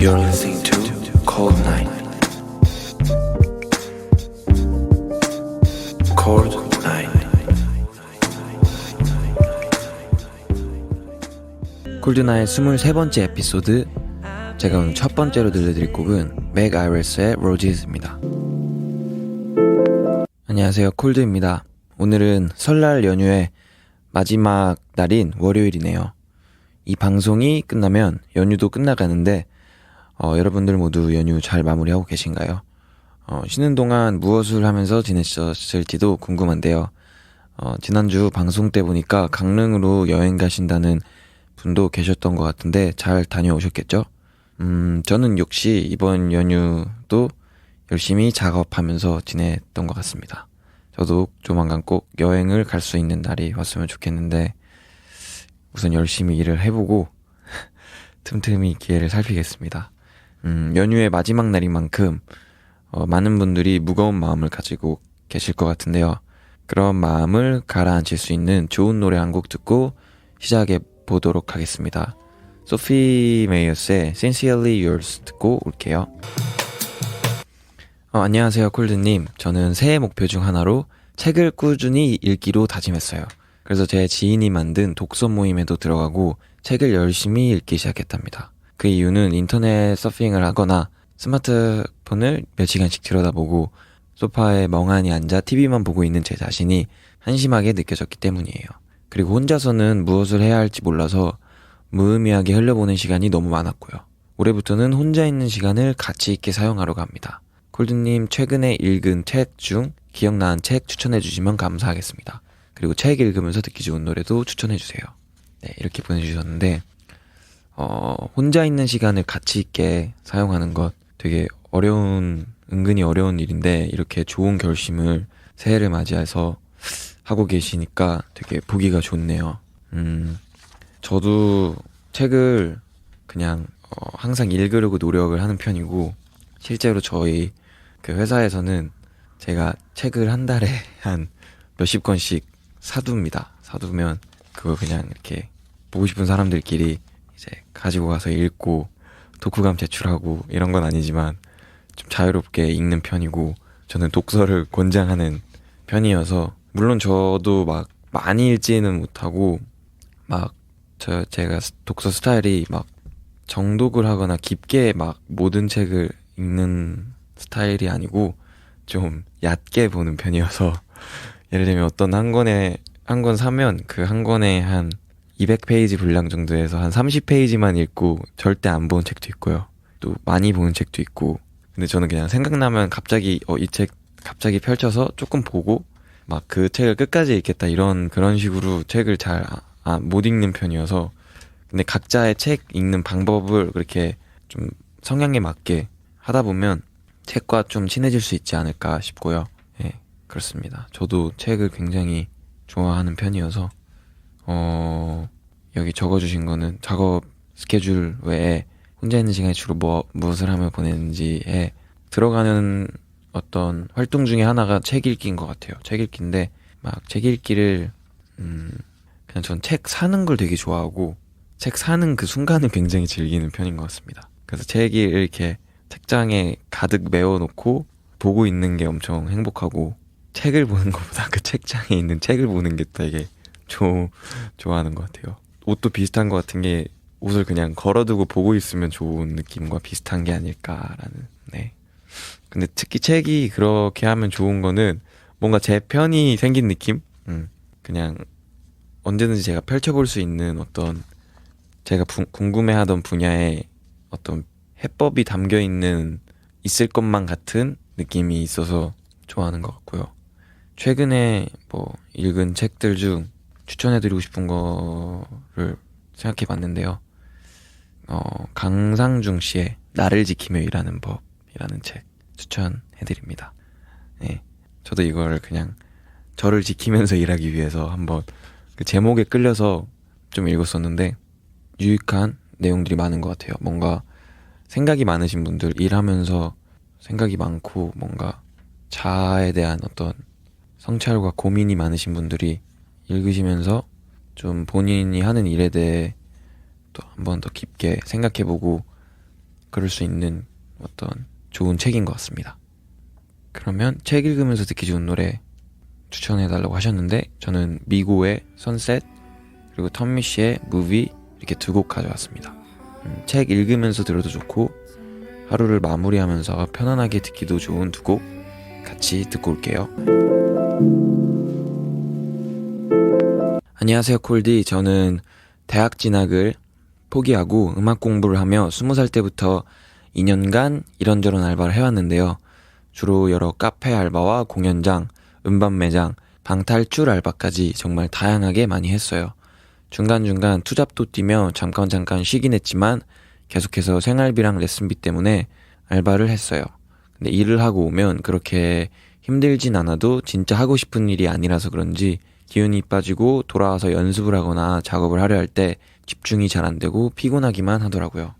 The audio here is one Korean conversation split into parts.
You're listening to Cold Night. Cold Night. 콜드나잇 23번째 에피소드. 제가 오늘 첫 번째로 들려드릴 곡은 맥 아이레스의 Roses입니다. 안녕하세요, 콜드입니다. 오늘은 설날 연휴의 마지막 날인 월요일이네요. 이 방송이 끝나면 연휴도 끝나가는데 여러분들 모두 연휴 잘 마무리하고 계신가요? 쉬는 동안 무엇을 하면서 지내셨을지도 궁금한데요. 지난주 방송 때 보니까 강릉으로 여행 가신다는 분도 계셨던 것 같은데 잘 다녀오셨겠죠? 저는 역시 이번 연휴도 열심히 작업하면서 지냈던 것 같습니다. 저도 조만간 꼭 여행을 갈 수 있는 날이 왔으면 좋겠는데 우선 열심히 일을 해보고 틈틈이 기회를 살피겠습니다. 연휴의 마지막 날인 만큼 많은 분들이 무거운 마음을 가지고 계실 것 같은데요. 그런 마음을 가라앉힐 수 있는 좋은 노래 한 곡 듣고 시작해 보도록 하겠습니다. 소피 메이어스의 Sincerely Yours 듣고 올게요. 안녕하세요, 콜드님. 저는 새해 목표 중 하나로 책을 꾸준히 읽기로 다짐했어요. 그래서 제 지인이 만든 독서 모임에도 들어가고 책을 열심히 읽기 시작했답니다. 그 이유는 인터넷 서핑을 하거나 스마트폰을 몇 시간씩 들여다보고 소파에 멍하니 앉아 TV만 보고 있는 제 자신이 한심하게 느껴졌기 때문이에요. 그리고 혼자서는 무엇을 해야 할지 몰라서 무의미하게 흘려보낸 시간이 너무 많았고요. 올해부터는 혼자 있는 시간을 가치 있게 사용하려고 합니다. 콜드님, 최근에 읽은 책 중 기억나는 책 추천해주시면 감사하겠습니다. 그리고 책 읽으면서 듣기 좋은 노래도 추천해주세요. 네, 이렇게 보내주셨는데 혼자 있는 시간을 가치 있게 사용하는 것 되게 은근히 어려운 일인데 이렇게 좋은 결심을 새해를 맞이해서 하고 계시니까 되게 보기가 좋네요. 저도 책을 그냥 항상 읽으려고 노력을 하는 편이고 실제로 저희 그 회사에서는 제가 책을 한 달에 한 몇십 권씩 사둡니다. 사두면 그거 그냥 이렇게 보고 싶은 사람들끼리 이제 가지고 가서 읽고 독후감 제출하고 이런 건 아니지만 좀 자유롭게 읽는 편이고 저는 독서를 권장하는 편이어서 물론 저도 막 많이 읽지는 못하고 막 제가 독서 스타일이 막 정독을 하거나 깊게 막 모든 책을 읽는 스타일이 아니고 좀 얕게 보는 편이어서 예를 들면 어떤 한 권 사면 그 한 권에 한 200페이지 분량 정도에서 한 30페이지만 읽고 절대 안 본 책도 있고요. 또 많이 보는 책도 있고. 근데 저는 그냥 생각나면 갑자기 이 책 갑자기 펼쳐서 조금 보고 막 그 책을 끝까지 읽겠다 그런 식으로 책을 잘 못 읽는 편이어서 근데 각자의 책 읽는 방법을 그렇게 좀 성향에 맞게 하다 보면 책과 좀 친해질 수 있지 않을까 싶고요. 예, 그렇습니다. 저도 책을 굉장히 좋아하는 편이어서 여기 적어주신 거는 작업 스케줄 외에 혼자 있는 시간에 주로 무엇을 하며 보내는지에 들어가는 어떤 활동 중에 하나가 책 읽기인 것 같아요. 책 읽기인데 막 책 읽기를 그냥 전 책 사는 걸 되게 좋아하고 책 사는 그 순간을 굉장히 즐기는 편인 것 같습니다. 그래서 책이 이렇게 책장에 가득 메워놓고 보고 있는 게 엄청 행복하고 책을 보는 것보다 그 책장에 있는 책을 보는 게 되게 좋아하는 것 같아요. 옷도 비슷한 것 같은 게 옷을 그냥 걸어두고 보고 있으면 좋은 느낌과 비슷한 게 아닐까라는. 네. 근데 특히 책이 그렇게 하면 좋은 거는 뭔가 제 편이 생긴 느낌? 그냥 언제든지 제가 펼쳐볼 수 있는 어떤 제가 궁금해하던 분야에 어떤 해법이 있을 것만 같은 느낌이 있어서 좋아하는 것 같고요. 최근에 읽은 책들 중 추천해드리고 싶은 거를 생각해 봤는데요. 강상중 씨의 나를 지키며 일하는 법이라는 책 추천해드립니다. 네, 저도 이걸 그냥 저를 지키면서 일하기 위해서 한번 그 제목에 끌려서 좀 읽었었는데 유익한 내용들이 많은 것 같아요. 뭔가 생각이 많으신 분들, 일하면서 생각이 많고 뭔가 자아에 대한 어떤 성찰과 고민이 많으신 분들이 읽으시면서 좀 본인이 하는 일에 대해 또 한 번 더 깊게 생각해보고 그럴 수 있는 어떤 좋은 책인 것 같습니다. 그러면 책 읽으면서 듣기 좋은 노래 추천해달라고 하셨는데 저는 미고의 선셋 그리고 텀미씨의 무비 이렇게 두 곡 가져왔습니다. 책 읽으면서 들어도 좋고 하루를 마무리하면서 편안하게 듣기도 좋은 두 곡 같이 듣고 올게요. 안녕하세요 콜디. 저는 대학 진학을 포기하고 음악 공부를 하며 20살 때부터 2년간 이런저런 알바를 해왔는데요. 주로 여러 카페 알바와 공연장, 음반 매장, 방탈출 알바까지 정말 다양하게 많이 했어요. 중간중간 투잡도 뛰며 잠깐 쉬긴 했지만 계속해서 생활비랑 레슨비 때문에 알바를 했어요. 근데 일을 하고 오면 그렇게 힘들진 않아도 진짜 하고 싶은 일이 아니라서 그런지 기운이 빠지고 돌아와서 연습을 하거나 작업을 하려 할 때 집중이 잘 안 되고 피곤하기만 하더라고요.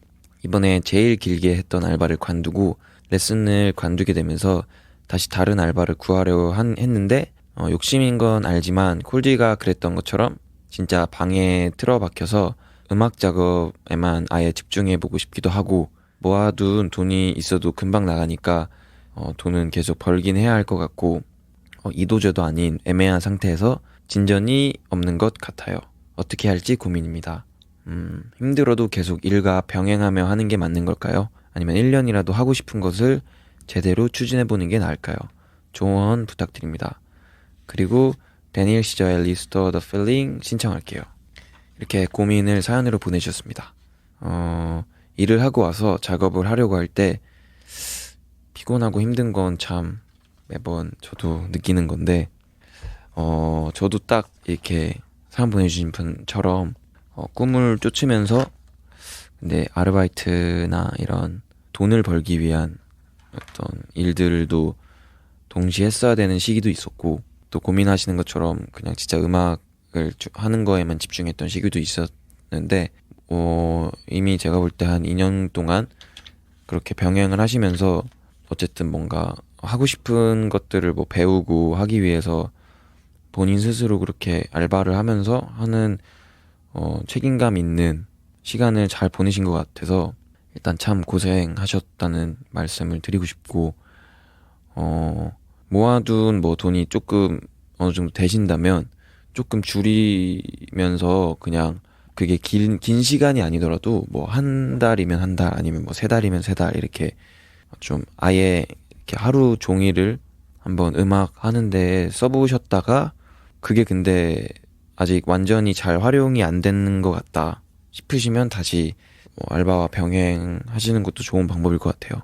이번에 제일 길게 했던 알바를 관두고 레슨을 관두게 되면서 다시 다른 알바를 구하려 했는데 욕심인 건 알지만 콜디가 그랬던 것처럼 진짜 방에 틀어박혀서 음악 작업에만 아예 집중해보고 싶기도 하고 모아둔 돈이 있어도 금방 나가니까 돈은 계속 벌긴 해야 할 것 같고 이도저도 아닌 애매한 상태에서 진전이 없는 것 같아요. 어떻게 할지 고민입니다. 힘들어도 계속 일과 병행하며 하는 게 맞는 걸까요? 아니면 1년이라도 하고 싶은 것을 제대로 추진해보는 게 나을까요? 조언 부탁드립니다. 그리고 데니엘 시저의 Restore the Feeling 신청할게요. 이렇게 고민을 사연으로 보내주셨습니다. 일을 하고 와서 작업을 하려고 할 때 피곤하고 힘든 건 참 매번 저도 느끼는 건데 저도 딱 이렇게 사연 보내주신 분처럼 꿈을 쫓으면서 근데 아르바이트나 이런 돈을 벌기 위한 어떤 일들도 동시에 했어야 되는 시기도 있었고 또 고민하시는 것처럼 그냥 진짜 음악을 하는 거에만 집중했던 시기도 있었는데 이미 제가 볼 때 한 2년 동안 그렇게 병행을 하시면서 어쨌든 뭔가 하고 싶은 것들을 뭐 배우고 하기 위해서 본인 스스로 그렇게 알바를 하면서 하는 책임감 있는 시간을 잘 보내신 것 같아서 일단 참 고생하셨다는 말씀을 드리고 싶고 모아둔 뭐 돈이 조금 어느 정도 되신다면 조금 줄이면서 그냥 그게 긴 시간이 아니더라도 뭐 한 달이면 한 달 아니면 뭐 3달이면 3달 이렇게 좀 아예 이렇게 하루 종일을 한번 음악 하는데 써보셨다가 그게 근데 아직 완전히 잘 활용이 안 되는 것 같다 싶으시면 다시 뭐 알바와 병행하시는 것도 좋은 방법일 것 같아요.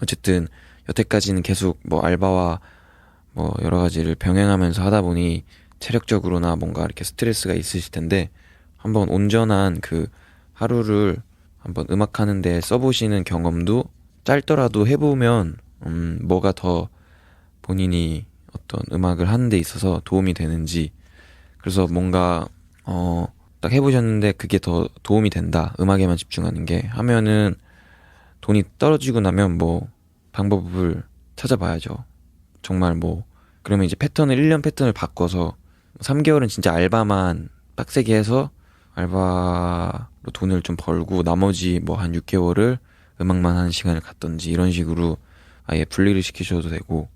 어쨌든 여태까지는 계속 뭐 알바와 뭐 여러 가지를 병행하면서 하다 보니 체력적으로나 뭔가 이렇게 스트레스가 있으실 텐데 한번 온전한 그 하루를 한번 음악하는 데 써보시는 경험도 짧더라도 해보면 뭐가 더 본인이 어떤 음악을 하는 데 있어서 도움이 되는지 그래서 뭔가 딱 해보셨는데 그게 더 도움이 된다 음악에만 집중하는 게 하면은 돈이 떨어지고 나면 뭐 방법을 찾아봐야죠. 정말 뭐 그러면 이제 1년 패턴을 바꿔서 3개월은 진짜 알바만 빡세게 해서 알바로 돈을 좀 벌고 나머지 뭐 한 6개월을 음악만 하는 시간을 갖던지 이런 식으로 아예 분리를 시키셔도 되고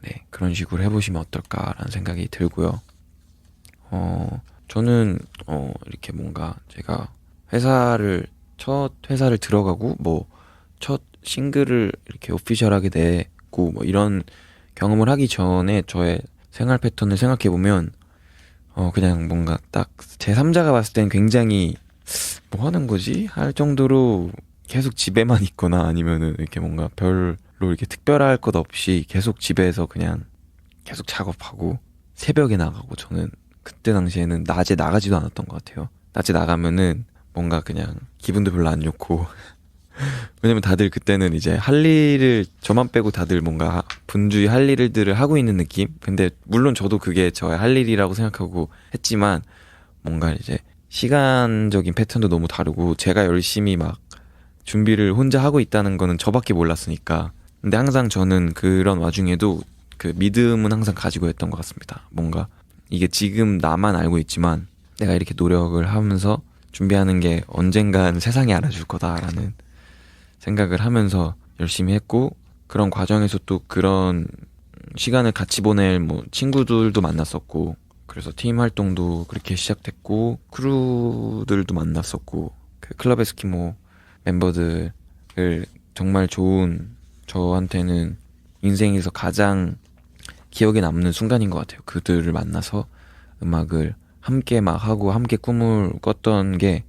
네 그런 식으로 해보시면 어떨까라는 생각이 들고요. 저는 이렇게 뭔가 제가 첫 회사를 들어가고 뭐 첫 싱글을 이렇게 오피셜하게 내고 뭐 이런 경험을 하기 전에 저의 생활 패턴을 생각해 보면 그냥 뭔가 딱 제3자가 봤을 땐 굉장히 뭐 하는 거지? 할 정도로 계속 집에만 있거나 아니면은 이렇게 뭔가 별로 이렇게 특별할 것 없이 계속 집에서 그냥 계속 작업하고 새벽에 나가고 저는 그때 당시에는 낮에 나가지도 않았던 것 같아요. 낮에 나가면은 뭔가 그냥 기분도 별로 안 좋고 왜냐면 다들 그때는 이제 할 일을 저만 빼고 다들 뭔가 분주히 할 일들을 하고 있는 느낌? 근데 물론 저도 그게 저의 할 일이라고 생각하고 했지만 뭔가 이제 시간적인 패턴도 너무 다르고 제가 열심히 막 준비를 혼자 하고 있다는 거는 저밖에 몰랐으니까 근데 항상 저는 그런 와중에도 그 믿음은 항상 가지고 했던 것 같습니다. 뭔가 이게 지금 나만 알고 있지만 내가 이렇게 노력을 하면서 준비하는 게 언젠간 세상이 알아줄 거다라는 생각을 하면서 열심히 했고, 그런 과정에서 또 그런 시간을 같이 보낼 뭐 친구들도 만났었고, 그래서 팀 활동도 그렇게 시작됐고, 크루들도 만났었고, 그 클럽 에스키모 멤버들을 정말 좋은, 저한테는 인생에서 가장 기억에 남는 순간인 것 같아요. 그들을 만나서 음악을 함께 막 하고 함께 꿈을 꿨던 게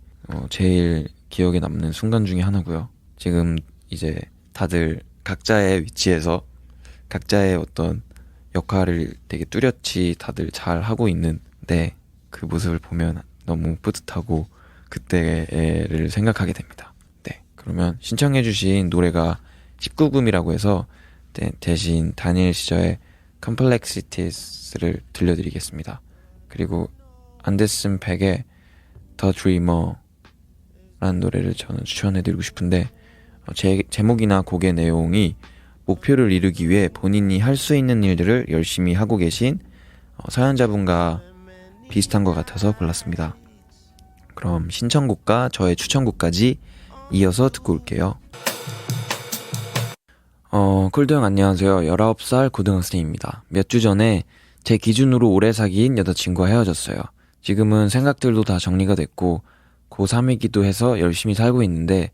제일 기억에 남는 순간 중에 하나고요. 지금 이제 다들 각자의 위치에서 각자의 어떤 역할을 되게 뚜렷이 다들 잘 하고 있는데, 그 모습을 보면 너무 뿌듯하고 그때를 생각하게 됩니다. 네, 그러면 신청해주신 노래가 19금이라고 해서 대신 다니엘 시저의 Complexities를 들려드리겠습니다. 그리고 안데슨 팩의 The Dreamer 라는 노래를 저는 추천해드리고 싶은데, 제목이나 곡의 내용이 목표를 이루기 위해 본인이 할 수 있는 일들을 열심히 하고 계신 사연자분과 비슷한 것 같아서 골랐습니다. 그럼 신청곡과 저의 추천곡까지 이어서 듣고 올게요. 쿨드 형 안녕하세요. 19살 고등학생입니다. 몇 주 전에 제 기준으로 오래 사귄 여자친구와 헤어졌어요. 지금은 생각들도 다 정리가 됐고 고3이기도 해서 열심히 살고 있는데,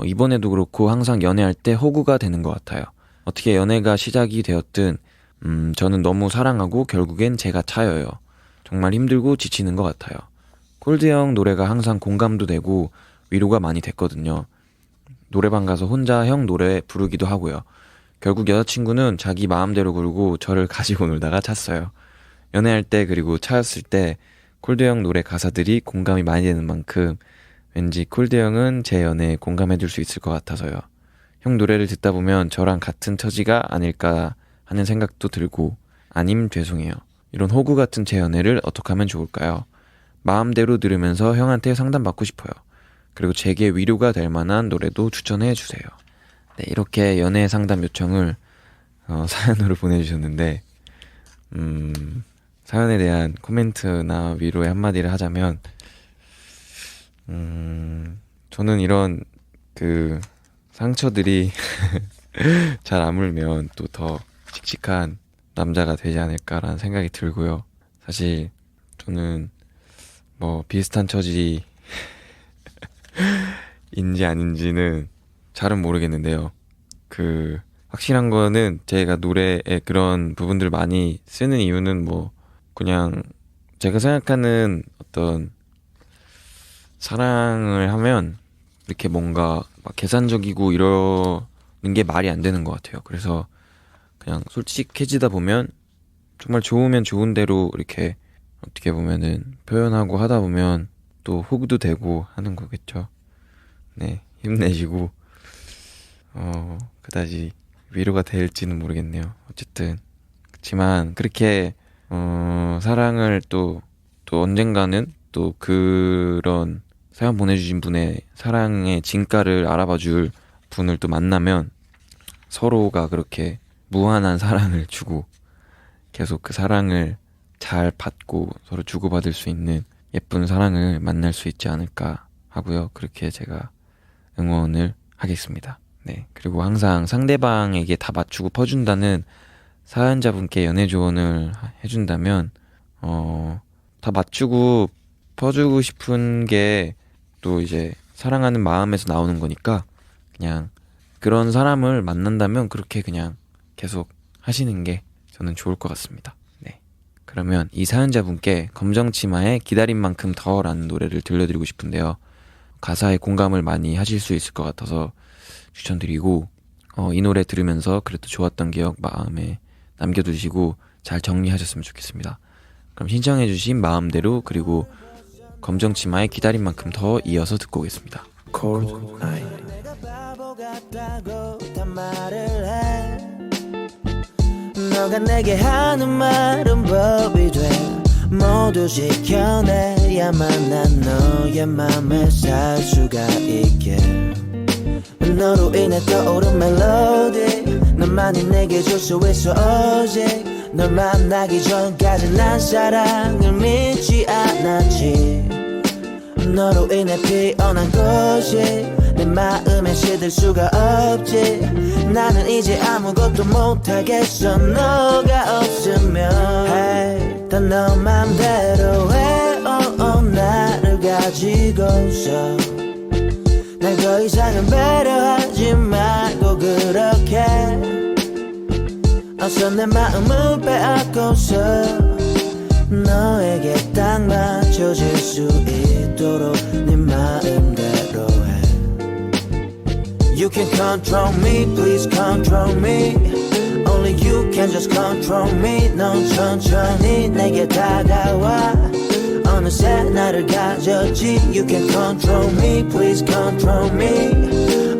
이번에도 그렇고 항상 연애할 때 호구가 되는 것 같아요. 어떻게 연애가 시작이 되었든 저는 너무 사랑하고 결국엔 제가 차여요. 정말 힘들고 지치는 것 같아요. 콜드 형 노래가 항상 공감도 되고 위로가 많이 됐거든요. 노래방 가서 혼자 형 노래 부르기도 하고요. 결국 여자친구는 자기 마음대로 굴고 저를 가지고 놀다가 찼어요. 연애할 때 그리고 차였을 때 콜드 형 노래 가사들이 공감이 많이 되는 만큼 왠지 콜드 형은 제 연애에 공감해줄 수 있을 것 같아서요. 형 노래를 듣다 보면 저랑 같은 처지가 아닐까 하는 생각도 들고, 아님 죄송해요. 이런 호구 같은 제 연애를 어떻게 하면 좋을까요? 마음대로 들으면서 형한테 상담받고 싶어요. 그리고 제게 위로가 될 만한 노래도 추천해 주세요. 네, 이렇게 연애 상담 요청을 사연으로 보내주셨는데, 사연에 대한 코멘트나 위로의 한마디를 하자면, 저는 이런 상처들이 잘 아물면 또 더 칙칙한 남자가 되지 않을까라는 생각이 들고요. 사실 저는 뭐 비슷한 처지인지 아닌지는 잘은 모르겠는데요. 확실한 거는 제가 노래에 그런 부분들 많이 쓰는 이유는 뭐 그냥 제가 생각하는 어떤 사랑을 하면 이렇게 뭔가 막 계산적이고 이러는 게 말이 안 되는 것 같아요. 그래서 그냥 솔직해지다 보면 정말 좋으면 좋은 대로 이렇게 어떻게 보면은 표현하고 하다 보면 또 호구도 되고 하는 거겠죠. 네, 힘내시고 그다지 위로가 될지는 모르겠네요. 어쨌든 그렇지만 그렇게 사랑을 또 언젠가는 또 그런 사연 보내주신 분의 사랑의 진가를 알아봐줄 분을 또 만나면 서로가 그렇게 무한한 사랑을 주고 계속 그 사랑을 잘 받고 서로 주고받을 수 있는 예쁜 사랑을 만날 수 있지 않을까 하고요. 그렇게 제가 응원을 하겠습니다. 네, 그리고 항상 상대방에게 다 맞추고 퍼준다는 사연자분께 연애 조언을 해준다면 다 맞추고 퍼주고 싶은 게 또 이제 사랑하는 마음에서 나오는 거니까 그냥 그런 사람을 만난다면 그렇게 그냥 계속 하시는 게 저는 좋을 것 같습니다. 네, 그러면 이 사연자분께 검정치마의 기다린 만큼 더라는 노래를 들려드리고 싶은데요. 가사에 공감을 많이 하실 수 있을 것 같아서 추천드리고, 이 노래 들으면서 그래도 좋았던 기억 마음에 남겨두시고 잘 정리하셨으면 좋겠습니다. 그럼 신청해주신 마음대로 그리고 검정치마의 기다린 만큼 더 이어서 듣고 오겠습니다. Cold Night. 너가 내게 하는 말은 법이 돼 모두 지켜내야만 난 너의 맘에 살 수가 있게 너로 인해 떠오른 멜로디 너만이 내게 줄 수 있어 오직 널 만나기 전까지 난 사랑을 믿지 않았지 너로 인해 피어난 꽃이 내 내 마음에 시들 수가 없지. 나는 이제 아무것도 못하겠어 너가 없으면. Hey, 다 너 맘대로 해. 나를 가지고서 날 더 이상은 배려하지 말고 그렇게 어서 내 마음을 빼앗고서 너에게 딱 맞춰질 수 있도록 네 마음대로 해. You can control me, please control me. Only you can just control me. 넌 천천히 내게 다가와 어느새 나를 가졌지. You can control me, please control me.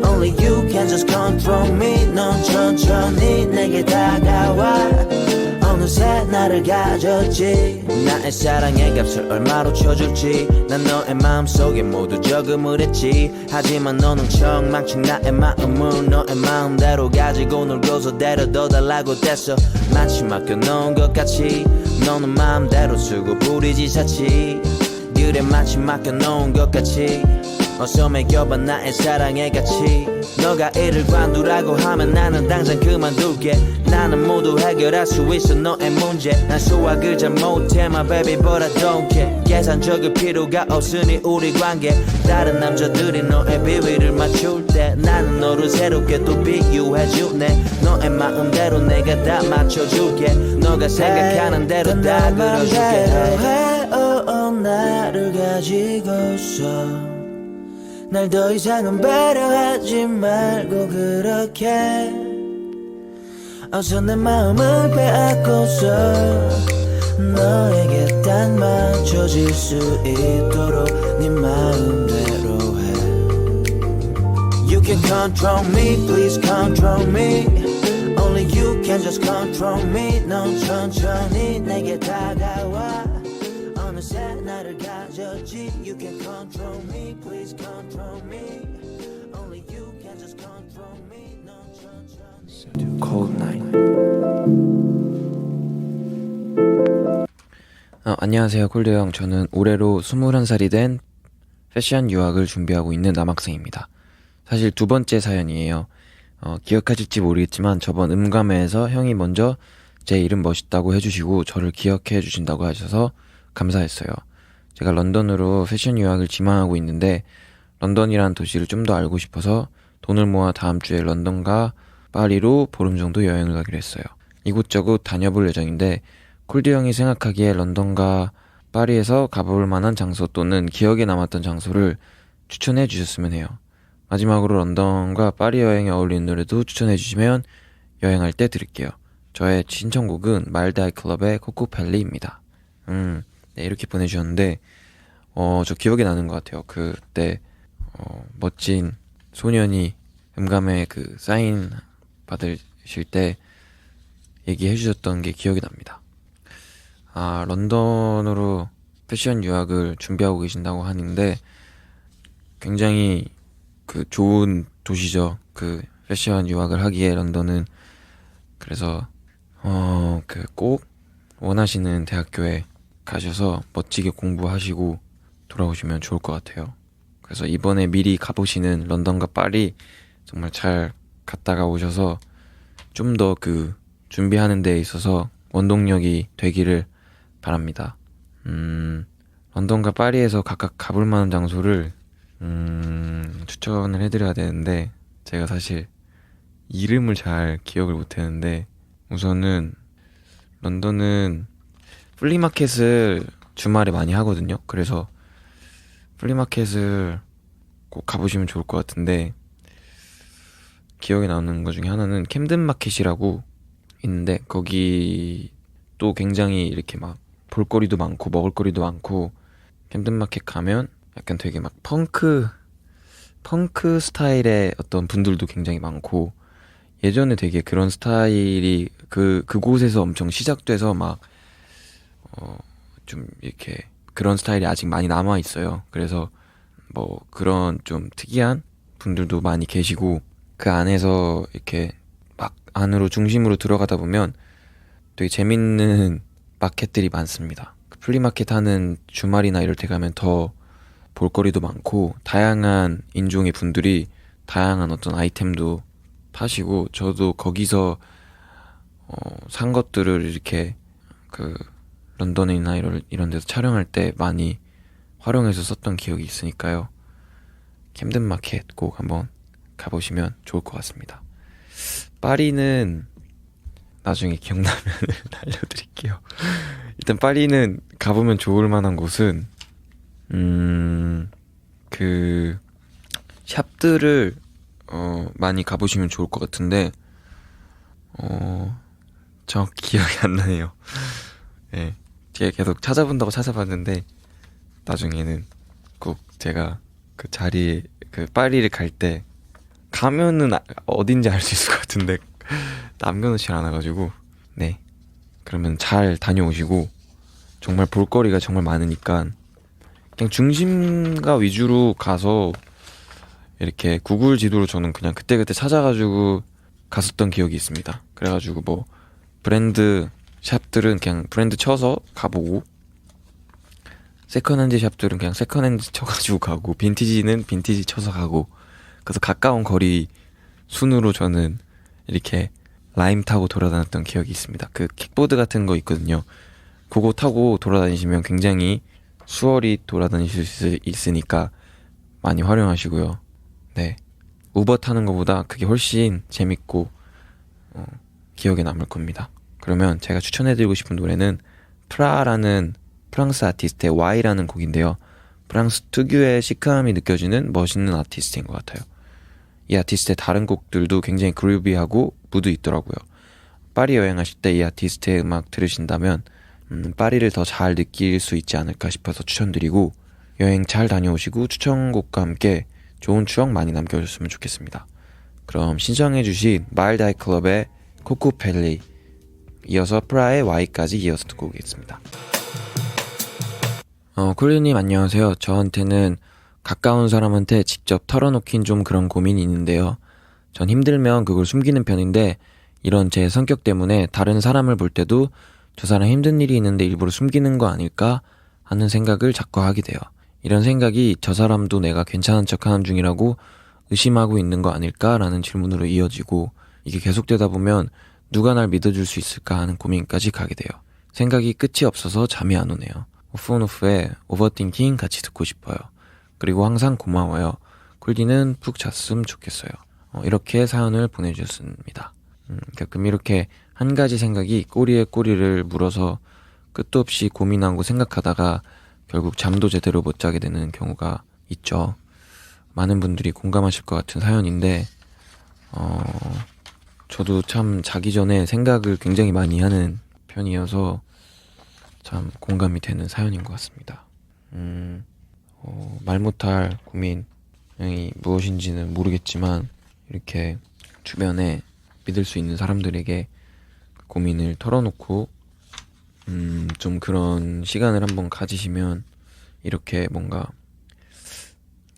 Only you can just control me. 넌 천천히 내게 다가와 어느새 나를 가졌지. 나의 사랑의 값을 얼마로 쳐줄지 난 너의 마음속에 모두 저금을 했지. 하지만 너는 엉망친 나의 마음을 너의 마음대로 가지고 놀고서 데려다 달라고 뗐어. 마치 맡겨놓은 것 같이 너는 마음대로 쓰고 부리지 샀지. 그래 마치 맡겨놓은 것 같이 어서 매겨봐 나의 사랑의 가치. 너가 이를 관두라고 하면 나는 당장 그만둘게. 나는 모두 해결할 수 있어 너의 문제. 난 수학을 잘 못해 my baby but I don't care. 계산적일 필요가 없으니 우리 관계. 다른 남자들이 너의 비위를 맞출 때 나는 너를 새롭게 또 비유해주네. 너의 마음대로 내가 다 맞춰줄게. 너가 생각하는 대로 다 그려줄게. 나를 가지고서 날 더 이상은 배려하지 말고 그렇게 어서 내 마음을 빼앗고서 너에게 딱 맞춰질 수 있도록 네 마음대로 해. You can control me, please control me. Only you can just control me. 넌 천천히 내게 다가와 어느새 나를 가졌지. You can control me, please control me. Only you can just control me. 넌 천천히 Cold night. 안녕하세요 콜드형. 저는 올해로 21살이 된 패션 유학을 준비하고 있는 남학생입니다. 사실 두 번째 사연이에요. 기억하실지 모르겠지만 저번 음감회에서 형이 먼저 제 이름 멋있다고 해주시고 저를 기억해 주신다고 하셔서 감사했어요. 제가 런던으로 패션 유학을 지망하고 있는데 런던이란 도시를 좀 더 알고 싶어서 돈을 모아 다음 주에 런던과 파리로 보름 정도 여행을 가기로 했어요. 이곳저곳 다녀볼 예정인데 콜드 형이 생각하기에 런던과 파리에서 가볼 만한 장소 또는 기억에 남았던 장소를 추천해 주셨으면 해요. 마지막으로 런던과 파리 여행에 어울리는 노래도 추천해 주시면 여행할 때 들을게요. 저의 신청곡은 마일드 아이 클럽의 코코펠리입니다. 네, 이렇게 보내주셨는데 저 기억이 나는 것 같아요. 그때 멋진 소년이 음감에 그 사인 받으실 때 얘기해 주셨던 게 기억이 납니다. 런던으로 패션 유학을 준비하고 계신다고 하는데 굉장히 그 좋은 도시죠. 그 패션 유학을 하기에 런던은. 그래서 꼭 원하시는 대학교에 가셔서 멋지게 공부하시고 돌아오시면 좋을 것 같아요. 그래서 이번에 미리 가보시는 런던과 파리 정말 잘 갔다가 오셔서 좀 더 그 준비하는 데 있어서 원동력이 되기를 바랍니다. 런던과 파리에서 각각 가볼 만한 장소를 추천을 해드려야 되는데 제가 사실 이름을 잘 기억을 못했는데 우선은 런던은 플리마켓을 주말에 많이 하거든요. 그래서 플리마켓을 꼭 가보시면 좋을 것 같은데 기억에 나는 것 중에 하나는 캠든 마켓이라고 있는데 거기 또 굉장히 이렇게 막 볼거리도 많고 먹을거리도 많고 캠든 마켓 가면 약간 되게 막 펑크 스타일의 어떤 분들도 굉장히 많고 예전에 되게 그런 스타일이 그곳에서 엄청 시작돼서 막 좀 이렇게 그런 스타일이 아직 많이 남아 있어요. 그래서 뭐 그런 좀 특이한 분들도 많이 계시고 그 안에서 이렇게 막 안으로 중심으로 들어가다 보면 되게 재밌는 마켓들이 많습니다. 그 플리마켓 하는 주말이나 이럴 때 가면 더 볼거리도 많고 다양한 인종의 분들이 다양한 어떤 아이템도 파시고, 저도 거기서 산 것들을 이렇게 그 런던이나 이런 데서 촬영할 때 많이 활용해서 썼던 기억이 있으니까요. 캠든 마켓 꼭 한번 가보시면 좋을 것 같습니다. 파리는 나중에 기억나면 알려드릴게요. 일단 파리는 가보면 좋을 만한 곳은 그 샵들을 많이 가보시면 좋을 것 같은데 정확히 기억이 안 나네요. 네, 제가 계속 찾아본다고 찾아봤는데 나중에는 꼭 제가 그 자리에 그 파리를 갈 때 가면은 어딘지 알 수 있을 것 같은데 남겨놓지 않아가지고. 네, 그러면 잘 다녀오시고, 정말 볼거리가 정말 많으니까 그냥 중심가 위주로 가서 이렇게 구글 지도로 저는 그냥 그때그때 찾아가지고 갔었던 기억이 있습니다. 그래가지고 뭐 브랜드 샵들은 그냥 브랜드 쳐서 가보고, 세컨핸드 샵들은 그냥 세컨핸드 쳐가지고 가고, 빈티지는 빈티지 쳐서 가고, 그래서 가까운 거리 순으로 저는 이렇게 라임 타고 돌아다녔던 기억이 있습니다. 그 킥보드 같은 거 있거든요. 그거 타고 돌아다니시면 굉장히 수월히 돌아다니실 수 있으니까 많이 활용하시고요. 네, 우버 타는 것보다 그게 훨씬 재밌고 기억에 남을 겁니다. 그러면 제가 추천해드리고 싶은 노래는 프라라는 프랑스 아티스트의 Y라는 곡인데요. 프랑스 특유의 시크함이 느껴지는 멋있는 아티스트인 것 같아요. 이 아티스트의 다른 곡들도 굉장히 그루비하고 무드 있더라고요. 파리 여행하실 때 이 아티스트의 음악 들으신다면 파리를 더 잘 느낄 수 있지 않을까 싶어서 추천드리고, 여행 잘 다녀오시고 추천곡과 함께 좋은 추억 많이 남겨주셨으면 좋겠습니다. 그럼 신청해주신 마일드 아이 클럽의 코코펠리, 이어서 프라의 Y까지 이어서 듣고 오겠습니다. 쿨리님 안녕하세요. 저한테는 가까운 사람한테 직접 털어놓긴 좀 그런 고민이 있는데요. 전 힘들면 그걸 숨기는 편인데, 이런 제 성격 때문에 다른 사람을 볼 때도 저 사람 힘든 일이 있는데 일부러 숨기는 거 아닐까 하는 생각을 자꾸 하게 돼요. 이런 생각이 저 사람도 내가 괜찮은 척하는 중이라고 의심하고 있는 거 아닐까라는 질문으로 이어지고, 이게 계속되다 보면 누가 날 믿어줄 수 있을까 하는 고민까지 가게 돼요. 생각이 끝이 없어서 잠이 안 오네요. 오프온오프의 오버띵킹 같이 듣고 싶어요. 그리고 항상 고마워요. 쿨디는 푹 잤으면 좋겠어요. 이렇게 사연을 보내주셨습니다. 가끔 이렇게 한 가지 생각이 꼬리에 꼬리를 물어서 끝도 없이 고민하고 생각하다가 결국 잠도 제대로 못 자게 되는 경우가 있죠. 많은 분들이 공감하실 것 같은 사연인데, 저도 참 자기 전에 생각을 굉장히 많이 하는 편이어서 참 공감이 되는 사연인 것 같습니다. 말 못할 고민이 무엇인지는 모르겠지만, 이렇게 주변에 믿을 수 있는 사람들에게 고민을 털어놓고 좀 그런 시간을 한번 가지시면, 이렇게 뭔가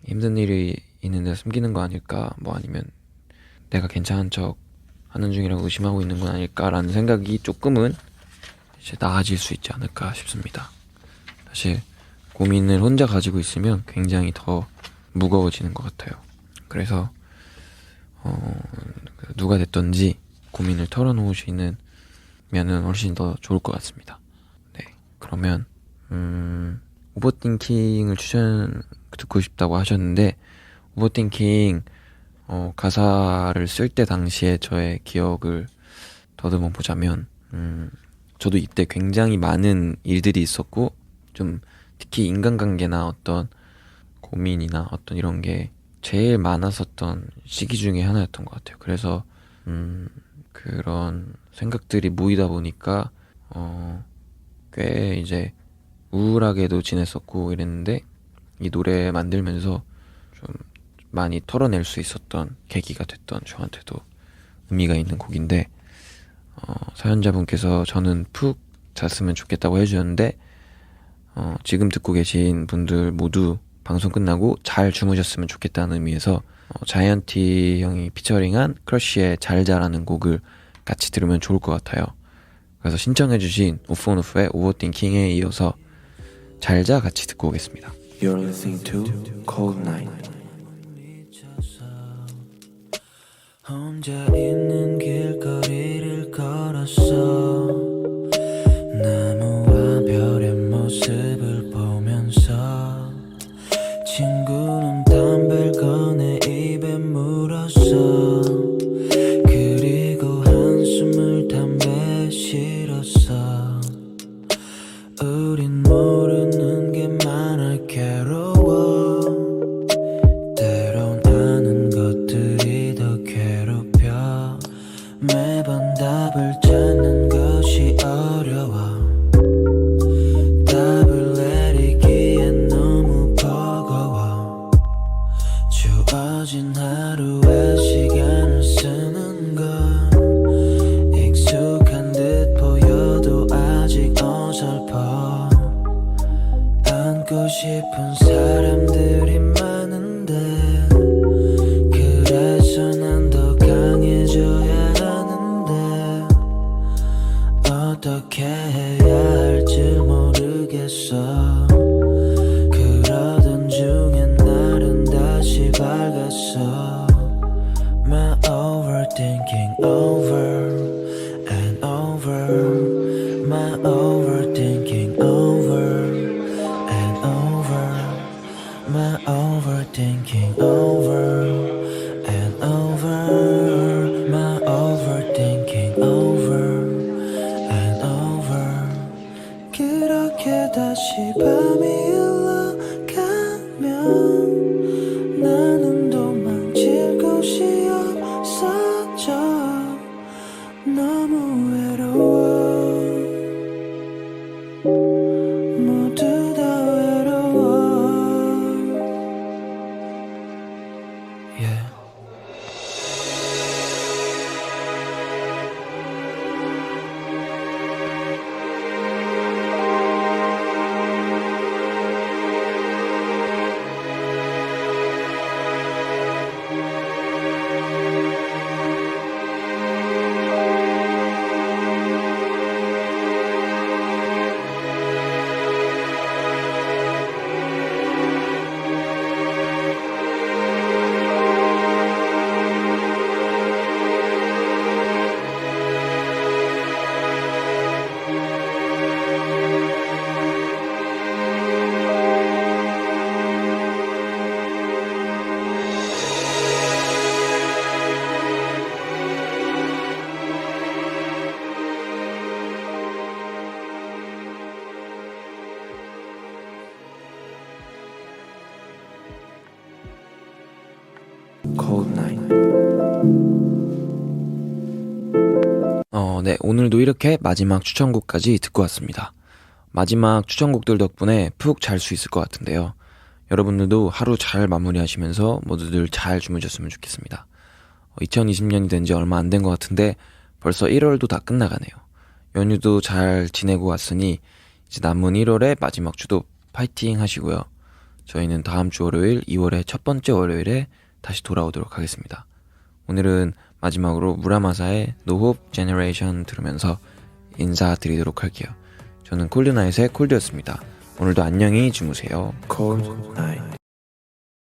힘든 일이 있는데 숨기는 거 아닐까, 뭐 아니면 내가 괜찮은 척 하는 중이라고 의심하고 있는 건 아닐까라는 생각이 조금은 이제 나아질 수 있지 않을까 싶습니다. 사실 고민을 혼자 가지고 있으면 굉장히 더 무거워지는 것 같아요. 그래서 누가 됐든지 고민을 털어놓으시는 면은 훨씬 더 좋을 것 같습니다. 네, 그러면 오버띵킹을 듣고 싶다고 하셨는데, 오버띵킹 가사를 쓸 때 당시에 저의 기억을 더듬어 보자면, 저도 이때 굉장히 많은 일들이 있었고, 좀 특히 인간관계나 어떤 고민이나 어떤 이런 게 제일 많았었던 시기 중에 하나였던 것 같아요. 그래서 그런 생각들이 모이다 보니까 꽤 이제 우울하게도 지냈었고 이랬는데, 이 노래 만들면서 좀 많이 털어낼 수 있었던 계기가 됐던, 저한테도 의미가 있는 곡인데, 사연자분께서 저는 푹 잤으면 좋겠다고 해주셨는데, 지금 듣고 계신 분들 모두 방송 끝나고 잘 주무셨으면 좋겠다는 의미에서 자이언티 형이 피처링한 크러쉬의 잘 자라는 곡을 같이 들으면 좋을 것 같아요. 그래서 신청해주신 오프온오프의 오버띵킹에 이어서 잘 자 같이 듣고 오겠습니다. You're listening to Cold Night. 혼자 있는 길거리를 걸었어 나무와 별의 모습을 보면서 친구는 담배를 꺼내 입에 물었어 그리고 한숨을 담배에 실었어 우린 모르는 게 많아 괴로워 때론 아는 것들이 더 괴롭혀 매번 답을 찾는 것이 어려워 답을 내리기엔 너무 버거워 주어진 하루에 시간을 쓰는 건 익숙한 듯 보여도 아직 어설퍼 안고 싶은 사람들이 많은데 그래서 난 더 강해져야 하는데 어떻게 해야 할지 모르겠어 그러던 중에 날은 다시 밝았어 My overthinking over and over My overthinking over and over My overthinking over and over My overthinking over and over 그렇게 다시 밤이 흘러가면 나는 도망칠 곳이 없어져 너무 외로워 모두 다 외로워 yeah. Cold night. 네, 오늘도 이렇게 마지막 추천곡까지 듣고 왔습니다. 마지막 추천곡들 덕분에 푹 잘 수 있을 것 같은데요. 여러분들도 하루 잘 마무리하시면서 모두들 잘 주무셨으면 좋겠습니다. 2020년이 된 지 얼마 안 된 것 같은데 벌써 1월도 다 끝나가네요. 연휴도 잘 지내고 왔으니 이제 남은 1월의 마지막 주도 파이팅 하시고요. 저희는 다음 주 월요일 2월의 첫 번째 월요일에 다시 돌아오도록 하겠습니다. 오늘은 마지막으로 무라마사의 No Hope Generation 들으면서 인사드리도록 할게요. 저는 콜드나잇의 콜드였습니다. 오늘도 안녕히 주무세요. Cold night.